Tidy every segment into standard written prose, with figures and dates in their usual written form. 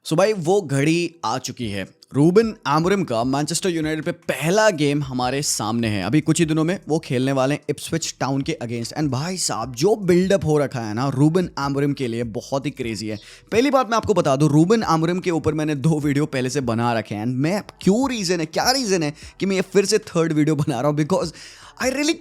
सो भाई वो घड़ी आ चुकी है। रूबन आमोरिम का मैनचेस्टर यूनाइटेड पे पहला गेम हमारे सामने है। अभी कुछ ही दिनों में वो खेलने वाले हैं इप्सविच टाउन के अगेंस्ट। एंड भाई साहब जो बिल्डअप हो रखा है ना रूबन आमोरिम के लिए बहुत ही क्रेजी है। पहली बात मैं आपको बता दूं, रूबन आमोरिम के ऊपर मैंने 2 वीडियो पहले से बना रखे हैं। एंड मैं क्या रीज़न है कि मैं ये फिर से 3rd वीडियो बना रहा हूँ, because I really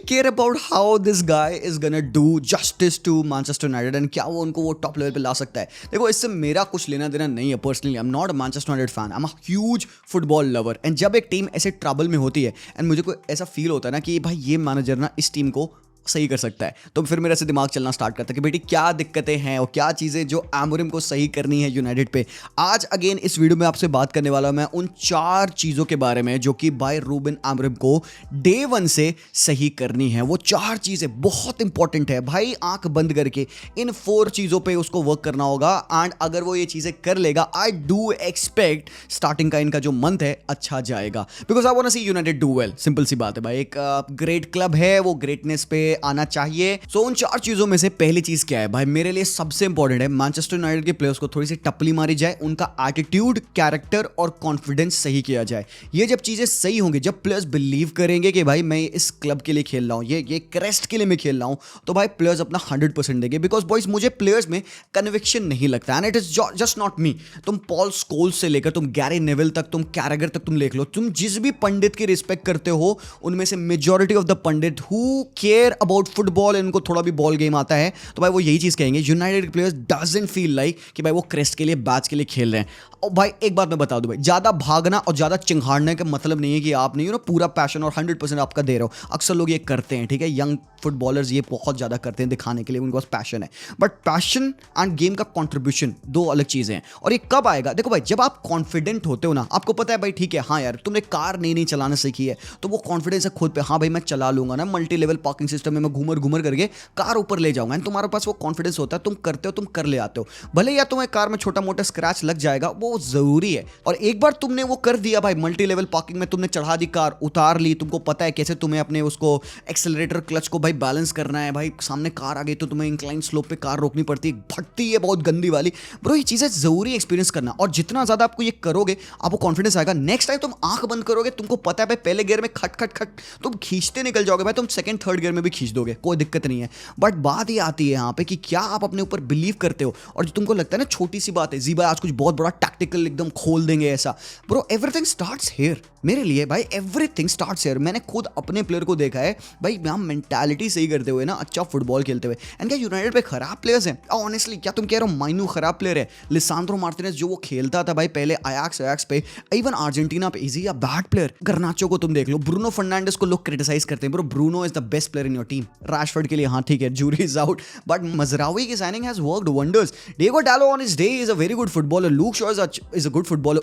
care about how this guy is gonna do justice to Manchester United and क्या वो उनको वो टॉप लेवल पे ला सकता है। देखो इससे मेरा कुछ लेना देना नहीं है। Personally I am not a Manchester United fan, I am a huge football lover. And जब एक टीम ऐसे ट्रबल में होती है एंड मुझे कोई ऐसा फील होता है ना कि भाई ये मैनेजर ना इस टीम को सही कर सकता है, तो फिर मेरा से दिमाग चलना स्टार्ट करता है कि बेटी क्या दिक्कतें हैं और क्या चीज़ें जो आमोरिम को सही करनी है यूनाइटेड पे। आज अगेन इस वीडियो में आपसे बात करने वाला हूं मैं उन 4 चीज़ों के बारे में जो कि बाय रूबन आमोरिम को डे 1 से सही करनी है। वो 4 चीज़ें बहुत इंपॉर्टेंट है भाई। आंख बंद करके इन 4 चीज़ों पर उसको वर्क करना होगा। एंड अगर वो ये चीज़ें कर लेगा, आई डू एक्सपेक्ट स्टार्टिंग का इनका जो मंथ है अच्छा जाएगा, because I want to see United do well. Simple सी बात है भाई, एक ग्रेट क्लब है, वो ग्रेटनेस पे आना चाहिए। सो उन 4 चीजों में से पहली चीज क्या है भाई, मेरे लिए सबसे इंपॉर्टेंट है मैनचेस्टर यूनाइटेड के प्लेयर्स को थोड़ी सी टपली मारी जाए, उनका एटीट्यूड, कैरेक्टर और कॉन्फिडेंस सही किया जाए। ये जब चीजें सही होंगी, जब प्लेयर्स बिलीव करेंगे कि भाई मैं इस क्लब के लिए खेल रहा हूं, ये क्रेस्ट के लिए मैं खेल रहा हूं, तो भाई प्लेयर्स अपना 100% देंगे। बिकॉज बॉयज मुझे प्लेयर्स में कन्विक्शन नहीं लगता and it is just not me. तुम पॉल स्कोल्स से लेकर तुम गैरी नेविल तक, तुम कैरेगर तक तुम देख लो, तुम जिस भी पंडित की रिस्पेक्ट करते हो उनमें से majority of the Pandit who care about football, इनको थोड़ा भी बॉल गेम आता है, तो भाई वो यही चीज कहेंगे, United players doesn't feel like कि भाई वो क्रेस्ट के लिए, बैच के लिए खेल रहे हैं। और भाई एक बात मैं बता दूं भाई, ज्यादा भागना और ज्यादा चिंघाड़ने का मतलब नहीं है कि आप नहीं पूरा पैशन और 100% आपका दे रहे हो। अक्सर लोग ये करते हैं, ठीक है, यंग फुटबॉलर्स ये बहुत ज्यादा करते हैं दिखाने के लिए, उनके पास पैशन है। बट पैशन एंड गेम का कॉन्ट्रीब्यूशन 2 अलग चीजें हैं। और ये कब आएगा, देखो भाई जब आप कॉन्फिडेंट होते हो ना, आपको पता है भाई ठीक है, हाँ यार तुमने कार नहीं चलाना सीखी है, तो वो कॉन्फिडेंस है खुद पे, हाँ भाई मैं चला लूंगा ना, मल्टी लेवल पार्किंग सिस्टम में मैं घूमर करके कार ऊपर ले जाऊंगा। तुम्हारे पास वो कॉन्फिडेंस होता है, तुम करते हो, तुम कर ले आते हो। भले या तुम्हें कार में छोटा मोटा स्क्रैच लग जाएगा, वो जरूरी है। और एक बार तुमने वो कर दिया भाई, मल्टी लेवल पार्किंग में तुमने चढ़ा दी कार, उतार ली, तुमको पता है कैसे तुम्हें अपने उसको एक्सेलरेटर क्लच को भाई बैलेंस करना है। भाई सामने कार आ गई तो तुम्हें इंक्लाइन स्लोप पे कार रोकनी पड़ती है, भटती है बहुत गंदी वाली। ब्रो ये चीजें जरूरी एक्सपीरियंस करना, और जितना ज्यादा आपको ये करोगे आपको कॉन्फिडेंस आएगा। नेक्स्ट टाइम तुम आंख बंद करोगे, तुमको पता है भाई पहले गियर में खट तुम खींचते निकल जाओगे भाई, तुम 2nd 3rd गियर में भी खींच दोगे, कोई दिक्कत नहीं है। बट बात ये आती है यहाँ पे कि क्या आप अपने ऊपर बिलीव करते हो। और जो तुमको लगता है ना छोटी सी बात है, जी भाई आज कुछ बहुत बड़ा टैक्टिकल एकदम खोल देंगे ऐसा, ब्रो एवरीथिंग स्टार्ट्स हियर। मेरे लिए भाई एवरीथिंग स्टार्ट्स हियर। मैंने खुद अपने प्लेयर को देखा है भाई, हम मेंटालिटी सही करते हुए ना अच्छा फुटबॉल खेलते हुए। एंड क्या यूनाइटेड पे खराब प्लेयर्स हैं? ऑनेस्टली क्या तुम कह रहे हो माइनू खराब प्लेयर है? लिसांड्रो मार्टिनेज जो वो खेलता था भाई पहले अयाक्स पे, इवन अर्जेंटीना पे, is he a bad player? गर्नाचो को तुम देख लो, ब्रूनो फर्नांडिस को लोग क्रिटिसाइज करते हैं, bro Bruno is the best player in your team. Rashford के लिए हाँ ठीक है, jury is out, but Mazraoui की signing has worked wonders. Diego Dalot on his day is a very good footballer, Luke Shaw is a good footballer,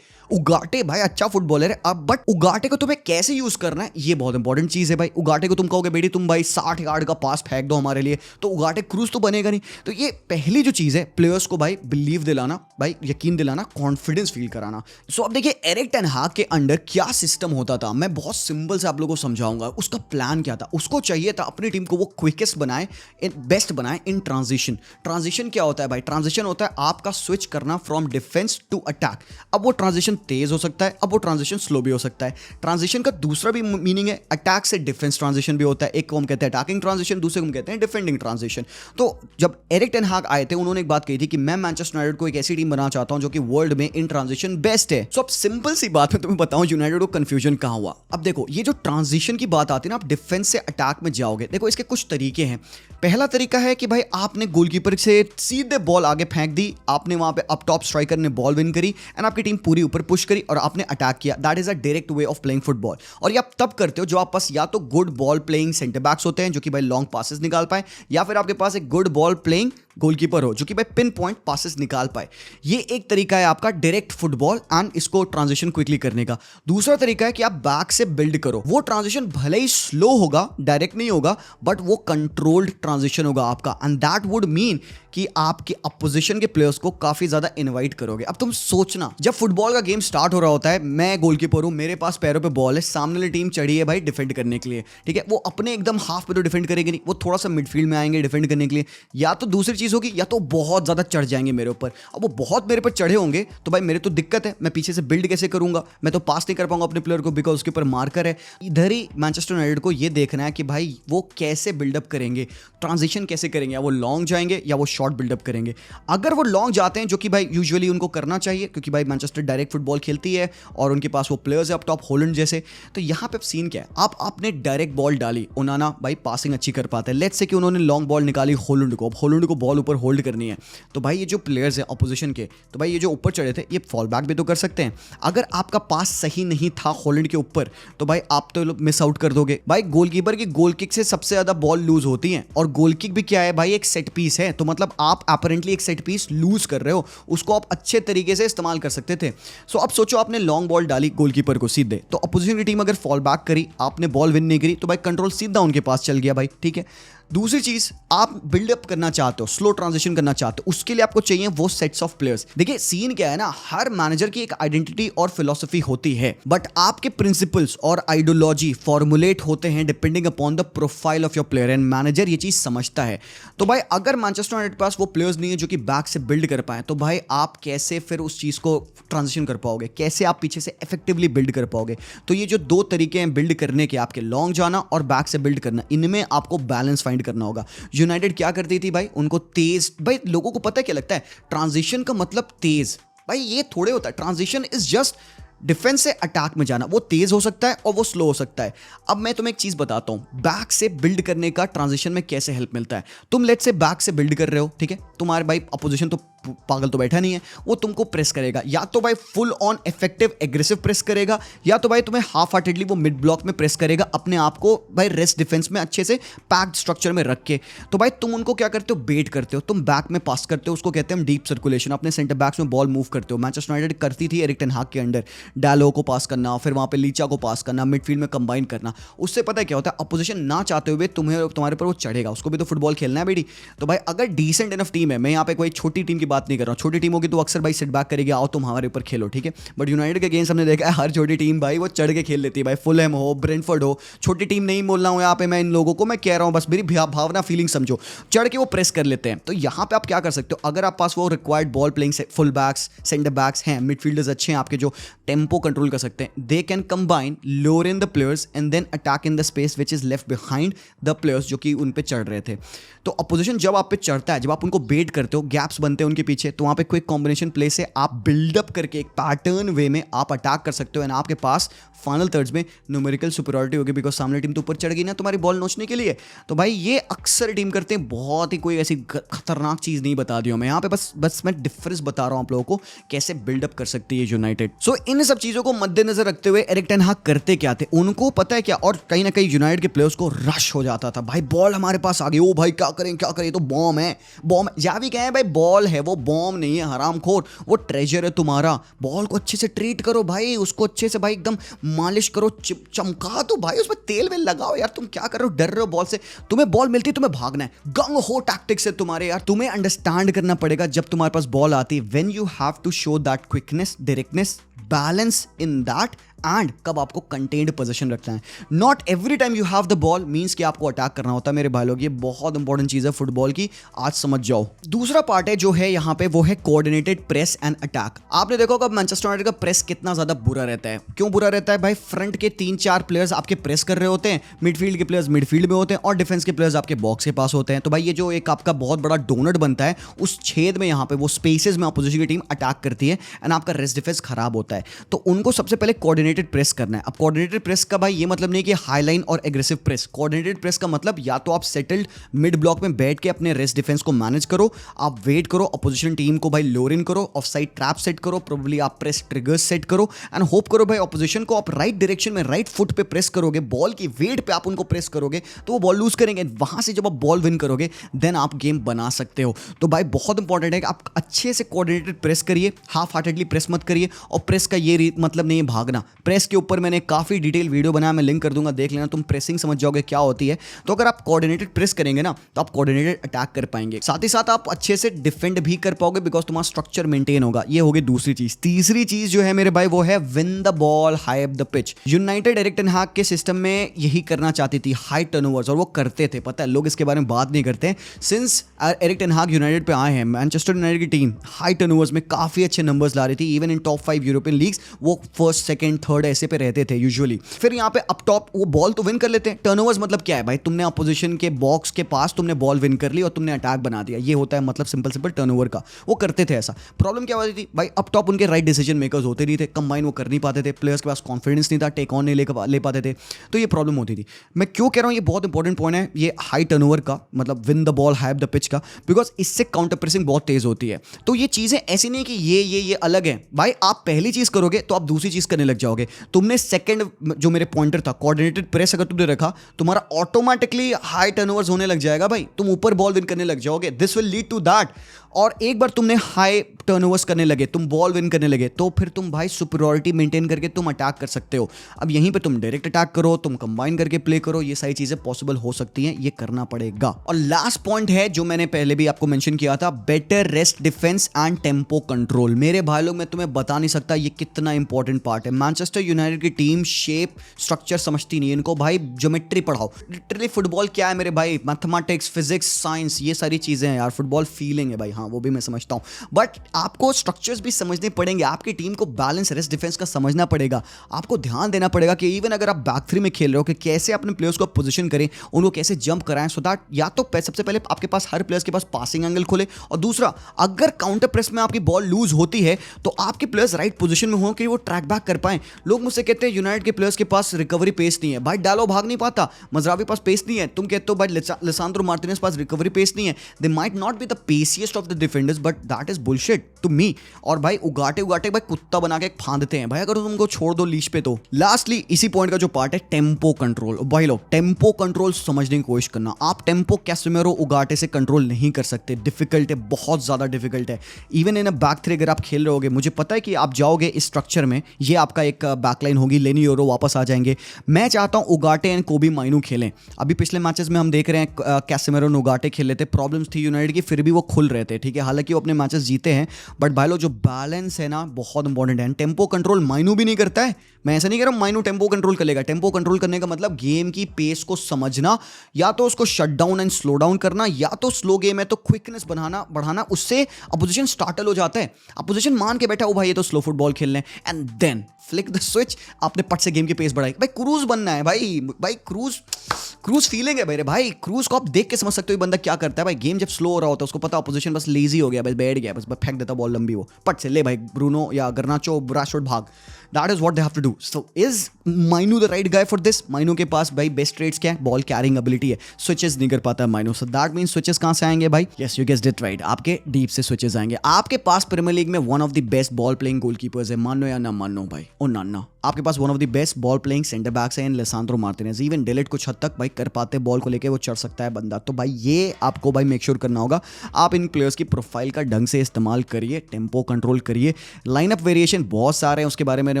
Ugarte भाई अच्छा footballer है। अब बट उगाटे को तुम्हें कैसे यूज करना है ये बहुत इंपॉर्टेंट चीज है भाई। उगाटे को तुम कहोगे बेटी तुम भाई 60 यार्ड का पास फेंक दो हमारे लिए, तो उगाटे क्रूज तो बनेगा नहीं। तो ये पहली जो चीज है, प्लेयर्स को भाई बिलीव दिलाना, भाई यकीन दिलाना, कॉन्फिडेंस फील कराना। सो अब देखिए एरिक टेन हाग के अंडर क्या सिस्टम होता था, मैं बहुत सिंपल से आप लोगों को समझाऊंगा। उसका प्लान क्या था, उसको चाहिए था अपनी टीम को वो क्विकेस्ट बनाए, बेस्ट बनाए इन ट्रांजिशन। ट्रांजिशन क्या होता है भाई? ट्रांजिशन होता है आपका स्विच करना फ्रॉम डिफेंस टू अटैक। अब वो ट्रांजिशन तेज हो सकता है, अब वो ट्रांजिशन स्लो भी हो सकता है। ट्रांजिशन का दूसरा भी मीनिंग है, अटैक से डिफेंस ट्रांजिशन भी होता है। एक को हम कहते हैं अटैकिंग ट्रांजिशन, दूसरे को हम कहते हैं डिफेंडिंग ट्रांजिशन। तो जब एरिक टेन हाग आए थे, उन्होंने एक बात कही थी कि मैं मैनचेस्टर यूनाइटेड को एक ऐसी टीम बनाना चाहता हूं जो कि वर्ल्ड में इन ट्रांजिशन बेस्ट है। सो अब सिंपल सी बात मैं तुम्हें बताऊं यूनाइटेड को कंफ्यूजन कहां हुआ। अब देखो ये जो ट्रांजिशन की बात आती है ना, आप डिफेंस से अटैक में जाओगे, देखो इसके कुछ तरीके हैं। पहला तरीका है कि भाई आपने गोलकीपर से सीधे बॉल आगे फेंक दी, आपने वहां पे अप टॉप स्ट्राइकर ने बॉल विन करी एंड आपकी टीम पूरी ऊपर पुश करी और आपने अटैक किया। That is a direct way of playing football. और ये आप तब करते हो जो आप पास या तो good ball playing centre backs होते हैं जो कि भाई लॉन्ग पासेस निकाल पाए, या फिर आपके पास एक गुड बॉल प्लेइंग गोलकीपर हो जो कि भाई पिन पॉइंट पासेस निकाल पाए। ये एक तरीका है आपका डायरेक्ट फुटबॉल एंड इसको ट्रांजिशन क्विकली करने का। दूसरा तरीका है कि आप बैक से बिल्ड करो। वो ट्रांजिशन भले ही स्लो होगा, डायरेक्ट नहीं होगा, बट वो कंट्रोल्ड ट्रांजिशन होगा आपका। एंड दैट वुड मीन कि आपके अपोजिशन के प्लेयर्स को काफी ज्यादा इनवाइट करोगे। अब तुम सोचना, जब फुटबॉल का गेम स्टार्ट हो रहा होता है, मैं गोलकीपर हूं, मेरे पास पैरों पे बॉल है, सामने वाली टीम चढ़ी है भाई डिफेंड करने के लिए, ठीक है, वो अपने एकदम हाफ पे तो डिफेंड करेंगे नहीं, वो थोड़ा सा मिडफील्ड में आएंगे डिफेंड करने के लिए, या तो दूसरी चीज होगी या तो बहुत ज्यादा चढ़ जाएंगे मेरे ऊपर। अब वो बहुत मेरे पर चढ़े होंगे तो भाई मेरे तो दिक्कत है, मैं पीछे से बिल्ड कैसे करूंगा, मैं तो पास नहीं कर पाऊंगा अपने प्लेयर को बिकॉज उसके ऊपर मार्कर है। इधर ही मैनचेस्टर यूनाइटेड को ये देखना है कि भाई वो कैसे बिल्डअप करेंगे, ट्रांजिशन कैसे करेंगे, या वो लॉन्ग जाएंगे या वो शॉर्ट बिल्डअप करेंगे। अगर वो लॉन्ग जाते हैं, जो कि भाई यूजुअली उनको करना चाहिए क्योंकि भाई मैनचेस्टर डायरेक्ट फुटबॉल खेलती है और उनके पास वो प्लेयर्स है अप टॉप हॉलैंड जैसे, तो यहाँ पे सीन क्या है, आप आपने डायरेक्ट बॉल डाली, ओनाना भाई पासिंग अच्छी कर पाते हैं, लेट्स से कि उन्होंने लॉन्ग बॉल निकाली हॉलैंड को, अब हॉलैंड को बॉल ऊपर होल्ड करनी है, तो भाई ये जो प्लेयर्स है अपोजिशन के, तो भाई ये जो ऊपर चढ़े थे ये फॉल बैक भी तो कर सकते हैं। अगर आपका पास सही नहीं था हॉलैंड के ऊपर तो भाई आप तो मिस आउट कर दोगे। भाई गोलकीपर की गोल किक से सबसे ज्यादा बॉल लूज होती है, और गोल किक भी क्या है भाई, एक सेट पीस है, तो मतलब आप अपरेंटली एक सेट पीस लूज कर रहे हो, उसको आप अच्छे तरीके से इस्तेमाल कर सकते थे। सो अब सोचो आपने लॉन्ग बॉल डाली गोलकीपर को सीधे, तो अपोजिशन की टीम अगर फॉल बैक करी, आपने बॉल विन नहीं करी, तो भाई कंट्रोल सीधा उनके पास चल गया भाई, ठीक है। दूसरी चीज, आप बिल्डअप करना चाहते हो, स्लो ट्रांजिशन करना चाहते हो, उसके लिए आपको चाहिए वो सेट्स ऑफ प्लेयर्स। देखिए सीन क्या है ना, हर मैनेजर की एक आइडेंटिटी और फिलॉसफी होती है, बट आपके प्रिंसिपल्स और आइडियोलॉजी फॉर्मुलेट होते हैं depending upon the profile of your player, and manager ये चीज समझता है। तो भाई अगर मैनचेस्टर यूनाइटेड के पास वो प्लेयर्स नहीं है जो कि बैक से बिल्ड कर पाए, तो भाई आप कैसे फिर उस चीज को ट्रांजिशन कर पाओगे, कैसे आप पीछे से इफेक्टिवली बिल्ड कर पाओगे। तो ये जो दो तरीके हैं बिल्ड करने के, आपके लॉन्ग जाना और बैक से बिल्ड करना, इनमें आपको बैलेंस फाइंड करना होगा। यूनाइटेड क्या करती थी भाई, उनको तेज, भाई लोगों को पता है क्या लगता है, ट्रांजिशन का मतलब तेज, भाई ये थोड़े होता है, ट्रांजिशन इज जस्ट डिफेंस से अटैक में जाना, वो तेज हो सकता है और वो स्लो हो सकता है। अब मैं तुम्हें एक चीज बताता हूं, बैक से बिल्ड करने का ट्रांजिशन में कैसे हेल्प मिलता है। तुम लेट्स से बैक से बिल्ड कर रहे हो, ठीक है, तुम्हारे भाई अपोजिशन तो पागल तो बैठा नहीं है, वो तुमको प्रेस करेगा, या तो भाई full on effective aggressive press करेगा, या तो भाई तुम्हें हाफ हार्टेडली वो मिड ब्लॉक में प्रेस करेगा, अपने आप को भाई रेस्ट डिफेंस में अच्छे से पैक्ड स्ट्रक्चर में रख के। तो भाई तुम उनको क्या करते हो, बेट करते हो, तुम बैक में पास करते हो, उसको कहते हैं हम डीप सर्कुलेशन, अपने सेंटर बैक्स में बॉल मूव करते हो। मैनचेस्टर यूनाइटेड करती थी एरिक टेन हाग के अंडर, डालो को पास करना, फिर वहां पे लीचा को पास करना, मिडफील्ड में कंबाइन करना। उससे पता है क्या होता है, अपोजिशन ना चाहते हुए तुम्हारे ऊपर वो चढ़ेगा, उसको भी तो फुटबॉल खेलना है बेटी। तो भाई अगर डिसेंट इनफ टीम है, मैं यहाँ पे कोई छोटी टीम की बात नहीं कर रहा हूँ, छोटी टीम होगी तो अक्सर भाई सेट बैक करेगी, आओ तुम हमारे ऊपर खेलो, ठीक है, बट यूनाइटेड के गेम्स हमने देखा है हर छोटी टीम भाई वो चढ़ के खेल लेती है, भाई फुलहैम हो, ब्रेंटफोर्ड हो, छोटी टीम नहीं बोल रहा हूँ यहाँ पे मैं इन लोगों को, मैं कह रहा हूँ बस मेरी भावना फीलिंग समझो, चढ़ के वो प्रेस कर लेते हैं। तो यहाँ पे आप क्या कर सकते हो, अगर आप पास वो required ball playing full backs, centre backs हैं, मिडफील्डर्स अच्छे हैं आपके जो टेम्पो कंट्रोल कर सकते हैं, they can combine lure in the players and then attack in the space which is left behind the players जो कि उन पे चढ़ रहे थे। तो अपोजिशन जब आप पे चढ़ता है, जब आप उनको बेट करते हो, गैप्स बनते हैं उनके पीछे, तो वहाँ पे क्विक कॉम्बिनेशन प्ले से आप बिल्डअप करके एक पैटर्न वे में आप अटैक कर सकते हो, एंड आपके पास फाइनल थर्ड्स में न्यूमेरिकल सुपीरियरिटी होगी बिकॉज सामने टीम तो ऊपर चढ़ गई ना तुम्हारी बॉल नोचने के लिए। तो भाई ये अक्सर टीम करते हैं, बहुत ही कोई ऐसी खतरनाक चीज नहीं बता दी हूं मैं यहाँ पे, बस मैं डिफरेंस बता रहा हूं आप लोगों को कैसे बिल्डअप कर सकती है यूनाइटेड। सो इन सब चीजों को मद्देनजर रखते हुए एरिक टेन हाग करते क्या थे, उनको पता है क्या, और कहीं ना कहीं यूनाइटेड के प्लेयर्स को रश हो जाता था, भाई बॉल हमारे पास आ गई, ओ भाई क्या करें क्या करें, तो बॉम्ब है, बॉम्ब या भी कहें भाई बॉल है, वो बॉम्ब नहीं है हरामखोर, वो ट्रेजर है तुम्हारा, बॉल को अच्छे से ट्रीट करो भाई, उसको अच्छे से भाई एकदम मालिश करो, चमका दो भाई, उसमें तेल वेल लगाओ यार, तुम क्या कर रहे हो, डर रहे हो बॉल से, तुम्हें बॉल मिलती है तुम्हें भागना है, गंग हो टैक्टिक्स है तुम्हारे यार, तुम्हें अंडरस्टैंड करना पड़ेगा जब तुम्हारे पास बॉल आती है, when you have to show that quickness, directness, balance in that, and कब आपको कंटेन्ड पोजीशन रखना है। Not every time you have the ball means कि आपको अटैक करना होता है मेरे भाई लोग, ये बहुत इंपॉर्टेंट चीज है फुटबॉल की, आज समझ जाओ। दूसरा पार्ट है जो है यहाँ पे, वो है कोऑर्डिनेटेड प्रेस एंड अटैक। आपने देखो कब मैनचेस्टर यूनाइटेड का प्रेस कितना ज्यादा बुरा रहता है, क्यों बुरा रहता है भाई, फ्रंट के 3-4 प्लेयर्स आपके प्रेस कर रहे होते हैं, मिडफील्ड के प्लेयर्स मिडफील्ड में होते हैं, और डिफेंस के प्लेयर्स आपके बॉक्स के पास होते हैं। तो भाई ये जो एक आपका बहुत बड़ा डोनट बनता है, उस छेद में यहाँ पे वो स्पेसेस में अपोजिशन की टीम अटैक करती है, एंड आपका रेस्ट डिफेंस खराब होता है। तो उनको सबसे पहले कोऑर्डिनेटेड प्रेस करना है। अब कोऑर्डिनेटेड प्रेस का भाई ये मतलब नहीं कि हाई लाइन और एग्रेसिव प्रेस, कोऑर्डिनेटेड प्रेस का मतलब या तो आप सेटल्ड मिड ब्लॉक में बैठ के अपने रेस्ट डिफेंस को मैनेज करो, आप वेट करो, अपोजिशन टीम को भाई लोअर इन करो, ऑफ साइड ट्रैप सेट करो, प्रोबेबली आप प्रेस ट्रिगर्स सेट करो, एंड होप करो भाई अपोजिशन को आप राइट डायरेक्शन में राइट फुट पे प्रेस करोगे, बॉल की वेट पे आप उनको प्रेस करोगे तो वो बॉल लूज करेंगे, वहां से जब आप बॉल विन करोगे देन आप गेम बना सकते हो। तो भाई बहुत इंपॉर्टेंट है कि आप अच्छे से कोऑर्डिनेटेड प्रेस करिए, हाफ हार्टेडली प्रेस मत करिए, और प्रेस का ये मतलब नहीं है भागना, प्रेस के ऊपर मैंने काफ़ी डिटेल वीडियो बनाया, मैं लिंक कर दूंगा, देख लेना, तुम प्रेसिंग समझ जाओगे क्या होती है। तो अगर आप कोऑर्डिनेटेड प्रेस करेंगे ना तो आप कोऑर्डिनेटेड अटैक कर पाएंगे, साथ ही साथ आप अच्छे से डिफेंड भी कर पाओगे बिकॉज तुम्हारा स्ट्रक्चर मेंटेन होगा। ये होगी दूसरी चीज। तीसरी चीज जो है मेरे भाई वो है win the ball high up the pitch. United Erik ten हाग के सिस्टम में यही करना चाहती थी, हाई टर्नओवर्स, और वो करते थे। पता है लोग इसके बारे में बात नहीं करते। सिंस एरिक टेन हाग यूनाइटेड पे आए हैं, मैनचेस्टर यूनाइटेड की टीम हाई टर्नओवर्स में काफी अच्छे नंबर्स ला रही थी। Even in top 5 European leagues वो फर्स्ट सेकंड थर्ड ऐसे पे रहते थे यूजुअली। फिर यहाँ पे अप टॉप वो बॉल तो विन कर लेते हैं। टर्नओवर्स मतलब क्या है भाई, तुमने अपोजिशन के बॉक्स के पास तुमने बॉल विन कर ली और तुमने अटैक बना दिया, ये होता है मतलब सिंपल टर्नओवर का। वो करते थे ऐसा। प्रॉब्लम क्या होती थी भाई, अप टॉप उनके राइट डिसीजन मेकर्स होते नहीं थे, कंबाइन वो कर नहीं पाते थे, प्लेयर्स के पास कॉन्फिडेंस नहीं था, टेक ऑन नहीं ले पाते थे, तो ये प्रॉब्लम होती थी। मैं क्यों कह रहा हूं, ये बहुत इंपॉर्टेंट पॉइंट है ये हाई टर्नओवर का, मतलब win the ball high up the pitch का, बिकॉज इससे काउंटर प्रेसिंग बहुत तेज होती है। तो ये चीजें ऐसी नहीं कि ये अलग है भाई, आप पहली चीज करोगे तो आप दूसरी चीज करने लग जाओगे। तुमने सेकंड जो मेरे पॉइंटर था कोऑर्डिनेटेड प्रेस अगर तुमने रखा, तुम्हारा ऑटोमेटिकली हाई टर्नओवर्स होने लग जाएगा भाई, तुम ऊपर बॉल विन करने लग जाओगे। This will lead to that. और एक बार तुमने हाई टर्नओवर्स करने लगे, तुम बॉल विन करने लगे, तो फिर तुम भाई सुपीरियरिटी मेंटेन करके तुम अटैक कर सकते हो। अब यहीं पे तुम डायरेक्ट अटैक करो, तुम कंबाइन करके प्ले करो, ये सारी चीजें पॉसिबल हो सकती हैं, ये करना पड़ेगा। और लास्ट पॉइंट है जो मैंने पहले भी आपको मेंशन किया था, better rest defence and tempo control. मेरे भाई लोग मैं तुम्हें बता नहीं सकता ये कितना इंपॉर्टेंट पार्ट है। मैनचेस्टर यूनाइटेड की टीम शेप स्ट्रक्चर समझती नहीं है, इनको भाई ज्योमेट्री पढ़ाओ। लिटरली फुटबॉल क्या है मेरे भाई, मैथमेटिक्स, फिजिक्स, साइंस, ये सारी चीजें हैं यार। फुटबॉल फीलिंग है भाई, हाँ वो भी मैं समझता हूं, बट आपको स्ट्रक्चर्स भी समझने पड़ेंगे। आपकी टीम को बैलेंस रेस्ट डिफेंस का समझना पड़ेगा। आपको ध्यान देना पड़ेगा कि इवन अगर आप बैक थ्री में खेल रहे हो कि कैसे अपने प्लेयर्स को पोजीशन करें, उनको कैसे जंप कराएं, सो दैट या तो सबसे पहले आपके पास हर प्लेयर्स के पास पासिंग एंगल खोले, और दूसरा अगर काउंटर प्रेस में आपकी बॉल लूज होती है तो आपके प्लेयर्स राइट पोजीशन में हो कि वो ट्रैक बैक कर पाएं। लोग मुझसे कहते हैं यूनाइटेड के प्लेयर्स के पास रिकवरी पेस नहीं है। भाई डालो भाग नहीं पाता, मजरावी पास पेस नहीं है, तुम कहते हो भाई लिसांद्रो मार्टिनेज पास रिकवरी पेस नहीं है। They might not be the paciest of the defenders but that is bullshit to me. और भाई उगाटे भाई कुत्ता बना के फांदते हैं भाई अगर तुमको छोड़ दो लीश पे। तो लास्टली इसी पॉइंट का जो पार्ट है टेम्पो कंट्रोल, भाई लोग टेम्पो कंट्रोल समझने की कोशिश करना। आप टेम्पो कैसेमेरो उगाटे से कंट्रोल नहीं कर सकते, डिफिकल्ट है, बहुत ज्यादा डिफिकल्ट है। Even in a back three अगर आप खेल रहे होगे, मुझे पता है कि आप जाओगे इस स्ट्रक्चर में, ये आपका एक बैकलाइन होगी, लेनी यूरो वापस आ जाएंगे। मैं चाहता हूं उगाटे एंड कोबी माइनू खेलें। अभी पिछले मैचेस में हम देख रहे हैं कैसेमेरो और उगाटे खेल लेते, प्रॉब्लम्स थी यूनाइटेड की, फिर भी वो खुल रहे थे, ठीक है, हालांकि वो अपने मैचेस जीते हैं, बट भाई लोग जो बैलेंस है ना बहुत इंपॉर्टेंट है। टेम्पो कंट्रोल माइनू भी नहीं करता है। मैं ऐसा नहीं कह रहा हूं माइनू टेम्पो कंट्रोल कर लेगा। टेम्पो कंट्रोल करने का मतलब गेम की पेस को समझना, या तो उसको shut down and slow down करना, या तो स्लो गेम है तो क्विकनेस बढ़ाना, उससे अपोजिशन स्टार्टल हो जाता है। अपोजिशन मान के बैठा, ओ भाई ये तो स्लो फुटबॉल खेलने, and then flick the switch, आपने पट से गेम की पेस बढ़ाई। भाई क्रूज बनना है भाई क्रूज फीलिंग है मेरे भाई। क्रूज को आप देख के समझ सकते हो बंदा क्या करता है भाई। गेम जब स्लो हो रहा होता है उसको पता अपोजिशन बस लेजी हो गया, बस बैठ गया, बस फेंक देता बॉल लंबी, वो पट से ले भाई ब्रूनो या गर्नाचो राशफोर्ड भाग। That is what they have to do. So is Mainoo the right guy for this? Mainoo के पास भाई बेस्ट ट्रेड्स क्या है? बॉल कैरिंग एबिलिटी है, स्विचेस नहीं कर पाता है Mainoo. So that means switches कहां से आएंगे भाई? Yes, you guessed it right, आपके डीप से स्विचेस आएंगे। आपके पास प्रीमियर लीग में one of the best ball playing goalkeepers है, मानो या ना मानो भाई, ओ नाना। आपके पास one of the best ball playing centre backs हैं, लिसांद्रो मार्टिनेज। इवन डिलीट कुछ हद तक भाई कर पाते, बॉल को लेके वो चढ़ सकता है बंदा। तो भाई ये आपको भाई मेक श्योर करना होगा, आप इन प्लेयर्स की प्रोफाइल का ढंग से इस्तेमाल करिए, टेम्पो कंट्रोल करिए। लाइनअप वेरिएशन बहुत सारे हैं, उसके बारे में मैंने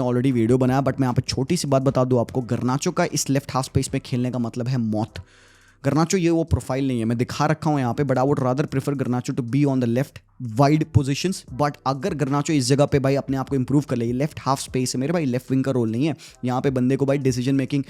ऑलरेडी वीडियो बनाया, बट मैं यहाँ पे छोटी सी बात बता दूं आपको। गर्नाचो का इस लेफ्ट हाफ स्पेस में खेलने का मतलब है मौत। गर्नाचो ये वो प्रोफाइल नहीं है, मैं दिखा रखा हूं यहाँ पे, but I would rather prefer Garnacho to be on the left wide positions. But अगर गर्नाचो इस जगह पे भाई अपने आप को इंप्रूव कर ले, लेफ्ट हाफ स्पेस है मेरे भाई, लेफ्ट विंग का रोल नहीं है यहाँ पे, बंदे को भाई डिसीजन मेकिंग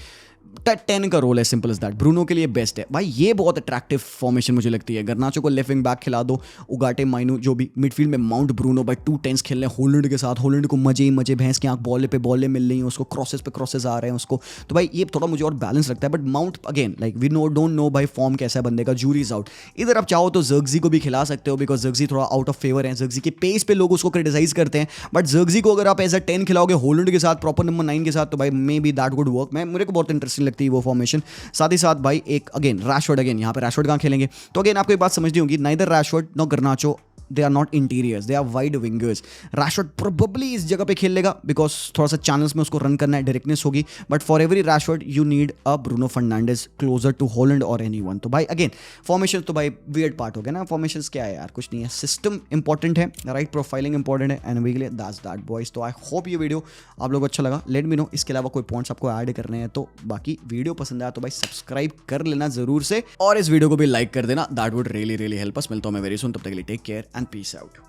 10 का रोल है, सिंपल एज दैट। ब्रूनो के लिए बेस्ट है भाई, ये बहुत अट्रैक्टिव फॉर्मेशन मुझे लगती है। गर्नाचो को लेफ्ट विंग बैक खिला दो, उगाटे माइनू जो भी मिडफील्ड में, माउंट ब्रूनो भाई 2 10s खेल रहे हैं होलैंड के साथ। होलैंड को मजे ही मजे, भैंस की आंख बॉले पे बॉले मिल रही हैं उसको, क्रॉसेस पे क्रॉसेस आ रहे हैं उसको, तो भाई ये थोड़ा मुझे और बैलेंस लगता है। But Mount again like we don't know भाई फॉर्म कैसा है बंदे का, जूरीज आउट। इधर आप चाहो तो जर्गजी को भी खिला सकते हो, बिकॉज जर्गजी थोड़ा आउट ऑफ फेवर है। जर्गजी के पेस पे लोग उसको क्रिटिसाइज करते हैं, बट जर्गजी को अगर आप एज अ 10 खिलाओगे होलैंड के साथ, प्रॉपर नंबर 9 के साथ, तो भाई may be that would work. मेरे को बहुत इंटरेस्टिंग लगती है वो फॉर्मेशन। साथ ही साथ भाई एक अगेन रैशफोर्ड, अगेन यहाँ पे रैशफोर्ड कहाँ खेलेंगे? तो अगेन आपको एक बात समझनी होगी, neither Rashford no Garnacho they are not interiors, they are wide wingers. Rashford probably इस जगह पे खेल लेगा बिकॉज थोड़ा सा चैनल्स में उसको रन करना है, डायरेक्टनेस होगी. But for every Rashford you need a Bruno Fernandes closer to Hojlund और एनीवन. तो भाई अगेन फॉर्मेशन तो भाई वियर्ड पार्ट हो गया ना. फॉर्मेशंस क्या है यार, कुछ नहीं है. सिस्टम इंपॉर्टेंट है, राइट प्रोफाइलिंग इंपॉर्टेंट है, and weekly that's that boys. तो आई होप ये वीडियो आप लोगों को अच्छा लगा. लेट मी नो इसके अलावा कोई पॉइंट्स आपको ऐड करने हैं तो. बाकी वीडियो पसंद आया तो भाई सब्सक्राइब कर लेना जरूर से, और इस वीडियो को भी लाइक कर देना. That would really really help us. मिलता हूं मैं वेरी सून, तब तक के लिए take care and peace out.